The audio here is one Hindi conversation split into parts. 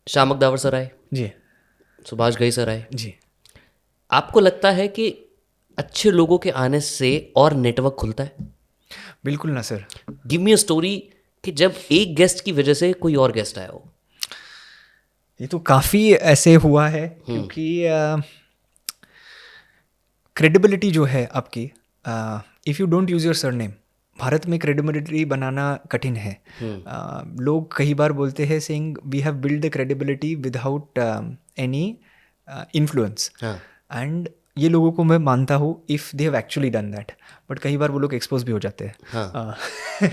शामक दावर सर आए, जी सुभाष घई सर आए। जी। आपको लगता है कि अच्छे लोगों के आने से और नेटवर्क खुलता है? बिल्कुल ना sir. Give me a story कि जब एक गेस्ट की वजह से कोई और गेस्ट आया हो। ये तो काफ़ी ऐसे हुआ है क्योंकि क्रेडिबिलिटी जो है आपकी, if you don't use your surname, Bharat में क्रेडिबिलिटी बनाना कठिन है। लोग कई बार बोलते हैं saying we have build the credibility without any influence, हाँ एंड ये लोगों को मैं मानता हूँ if they have actually done that, but कई बार वो लोग एक्सपोज भी हो जाते हैं। हाँ, अ,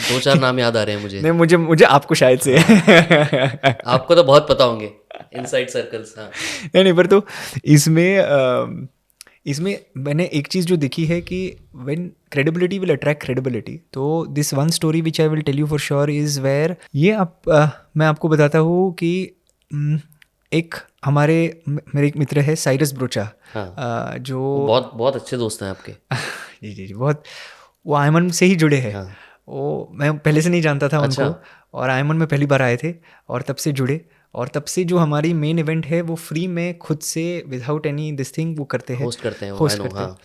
2-4 नाम याद आ रहे हैं मुझे। नहीं, मुझे मुझे आपको शायद से आपको तो बहुत पता होंगे इनसाइड सर्कल्स। हाँ। नहीं नहीं, पर तो इसमें मैंने एक चीज़ जो देखी है कि when credibility will attract credibility, तो this one story which I will tell you for sure is where ये मैं आपको बताता हूँ कि एक हमारे मेरे एक मित्र है साइरस ब्रोचा, हाँ, जो वो बहुत बहुत अच्छे दोस्त हैं आपके। जी जी जी, बहुत, वो आयमन से ही जुड़े हैं। हाँ। वो मैं पहले से नहीं जानता था अच्छा। उनको, और आयमन में पहली बार आए थे और तब से जुड़े, और तब से जो हमारी मेन इवेंट है वो फ्री में खुद से विदाउट एनी दिस थिंग वो करते हैं, होस्ट करते हैं वो, आई होस्ट नो। करते हाँ। हैं।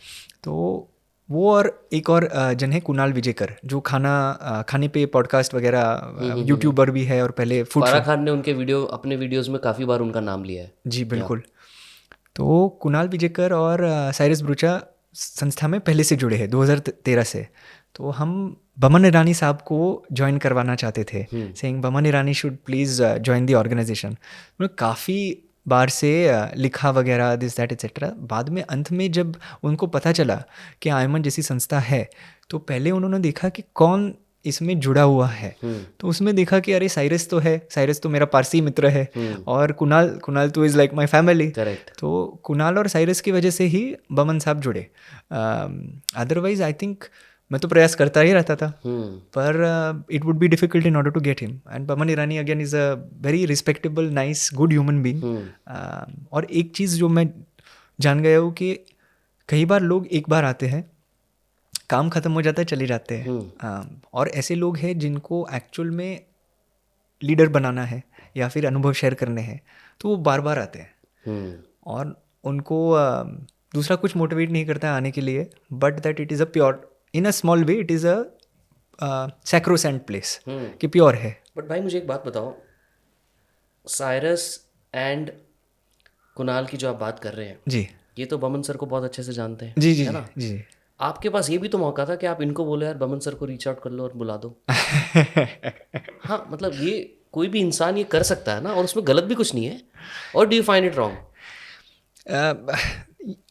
तो वो और एक और जन है कुणाल विजेकर, जो खाने पे पॉडकास्ट वगैरह यूट्यूबर भी है और पहले फूड फारा शो। खान ने उनके वीडियो, अपने वीडियोस में काफ़ी बार उनका नाम लिया है। जी या। बिल्कुल। तो कुणाल विजेकर और साइरस ब्रूचा संस्था में पहले से जुड़े हैं 2013 से। तो हम बमन ईरानी साहब को ज्वाइन करवाना चाहते थे, saying Boman Irani should please join the organisation. उन्होंने काफ़ी बार से लिखा वगैरह दिस दैट एट्सेट्रा। बाद में अंत में जब उनको पता चला कि आयमन जैसी संस्था है, तो पहले उन्होंने देखा कि कौन इसमें जुड़ा हुआ है। तो उसमें देखा कि अरे साइरस तो है, साइरस तो मेरा पारसी मित्र है, और कुणाल कुणाल तो is like my family. Correct. तो कुणाल और साइरस की वजह से ही बमन साहब जुड़े। अदरवाइज आई थिंक मैं तो प्रयास करता ही रहता था, पर it would be difficult in order to get him. And Boman Irani again is a very respectable nice good human being. और एक चीज़ जो मैं जान गया हूँ कि कई बार लोग एक बार आते हैं, काम ख़त्म हो जाता है, चले जाते हैं। और ऐसे लोग हैं जिनको एक्चुअल में लीडर बनाना है या फिर अनुभव शेयर करने हैं, तो वो बार बार आते हैं। और उनको दूसरा कुछ मोटिवेट नहीं करता है आने के लिए, but that it is a pure, in a small way it is a sacrosanct place, कि प्योर है। बट भाई मुझे एक बात बताओ, साइरस एंड कुणाल की जो आप बात कर रहे हैं, जी ये तो बमन सर को बहुत अच्छे से जानते हैं, जी जी है जी ना? जी। आपके पास ये भी तो मौका था कि आप इनको बोले यार बमन सर को रीच आउट कर लो और बुला दो। हाँ, मतलब ये कोई भी इंसान ये कर सकता है ना, और उसमें गलत भी कुछ नहीं है। और do you find it wrong?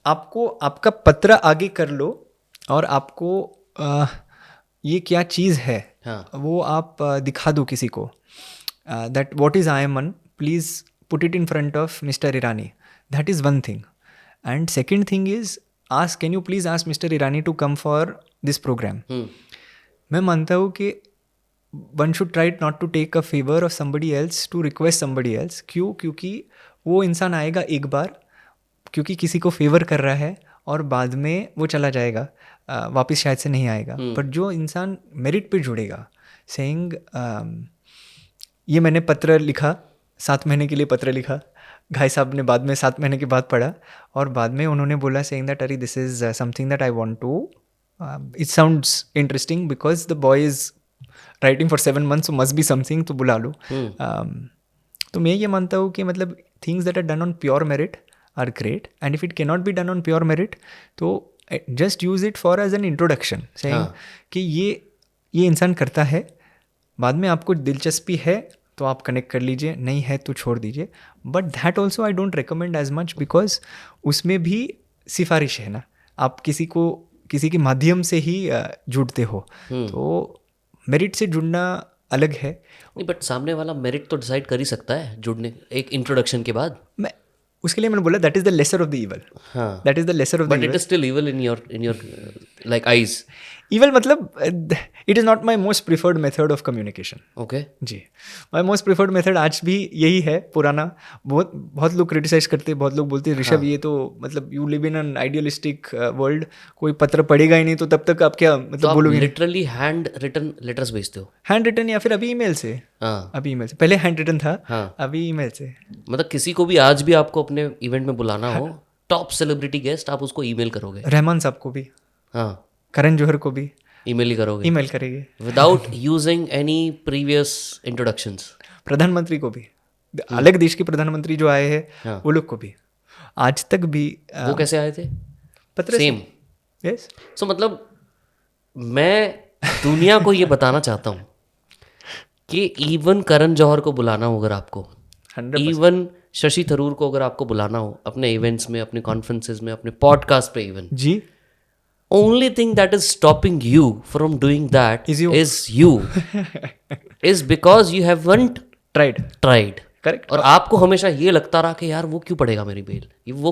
आपको आपका पत्र आगे कर लो, और आपको ये क्या चीज़ है हाँ। वो आप दिखा दो किसी को, that what is Ayman, please put it in front of mister Irani. That is one thing. And second thing is ask, can you please ask mister Irani to come for this program. मैं मानता हूँ कि one should try not to take a favour of somebody else to request somebody else. क्यों? क्योंकि वो इंसान आएगा एक बार क्योंकि किसी को फेवर कर रहा है, और बाद में वो चला जाएगा, वापस शायद से नहीं आएगा। पर जो इंसान मेरिट पे जुड़ेगा, सेइंग ये मैंने पत्र लिखा, 7 महीने के लिए पत्र लिखा, घाई साहब ने बाद में 7 महीने के बाद पढ़ा, और बाद में उन्होंने बोला सेइंग दैट अरे this is something that I want to, it sounds interesting because the boy is writing for 7 months, so must be something, तो बुला लो। तो मैं ये मानता हूँ कि मतलब things that are done on pure merit are great, and if it can not be done on pure merit, तो just use it for as an introduction, saying कि ये इंसान करता है, बाद में आपको दिलचस्पी है तो आप कनेक्ट कर लीजिए, नहीं है तो छोड़ दीजिए। But that also I don't recommend as much, because उसमें भी सिफारिश है ना, आप किसी के माध्यम से ही जुड़ते हो, तो मेरिट से जुड़ना अलग है। नहीं, बट सामने वाला मेरिट तो डिसाइड कर ही सकता है जुड़ने, एक इंट्रोडक्शन के बाद। मैं उसके लिए मैंने बोला that is the lesser of the evil, हाँ, that is the lesser of the but it evil. Is still evil in your like eyes. Email मतलब it is not my most preferred method of communication. Okay. जी, माई मोस्ट प्रिफर्ड मेथड आज भी यही है, पुराना. बहुत लोग क्रिटिसाइज करते हैं, बहुत लोग बोलते हैं ऋषभ ये तो मतलब you live in an idealistic world, कोई पत्र पढ़ेगा ही नहीं तो तब तक आप क्या मतलब बोलोगे. लिटरली हैंड रिटन लेटर्स भेजते हो? हैंड रिटन या फिर अभी ईमेल से. हाँ. अभी ईमेल से, पहले हैंड रिटन था. हाँ. अभी ईमेल से. मतलब किसी को भी आज भी आपको अपने इवेंट में बुलाना हो, टॉप सेलिब्रिटी गेस्ट, आप उसको ईमेल करोगे? रहमान साहब को भी, हाँ, करण जौहर को भी ईमेल ही करोगे ईमेल करेंगे. Without using any previous introductions? प्रधानमंत्री को भी, अलग देश के प्रधानमंत्री जो आए हैं हाँ. वो लोग को भी आज तक भी वो कैसे आए थे? पत्र सेम. यस. सो मतलब मैं दुनिया को ये बताना चाहता हूँ कि इवन करण जौहर को बुलाना हो अगर आपको, 100%. इवन शशि थरूर को अगर आपको बुलाना हो अपने इवेंट्स में, अपने कॉन्फ्रेंसेज में, अपने पॉडकास्ट पे, इवन जी. only thing that is stopping you from doing that Is you. is because you haven't tried. tried. Correct. और आपको हमेशा ये लगता रहा कि यार वो क्यों पढ़ेगा मेरी मेल, वो